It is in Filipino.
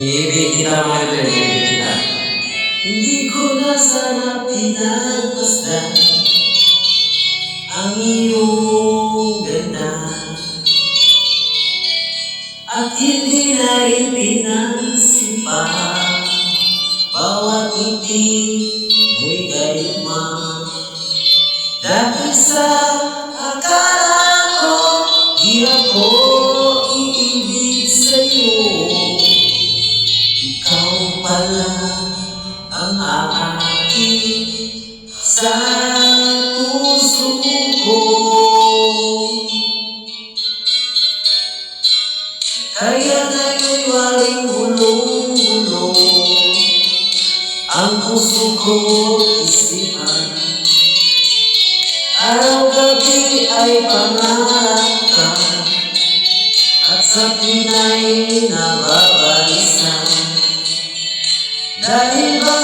Ibig kita mga ito, ibig kita. Hindi ko na sana pinagmasdan ang iyong ganda, at hindi na rin pinansin pa bawat ngiti mo'y gayuma. Dahil sa akala ko di ako iibig sa'yo, ikaw pala ang aakit sa puso ko. Kaya ngayon'y waring bulong-bulong ang puso ko isipan. Araw-gabi ay pangarap ka, at sa pinay nababalisan. Dahil ba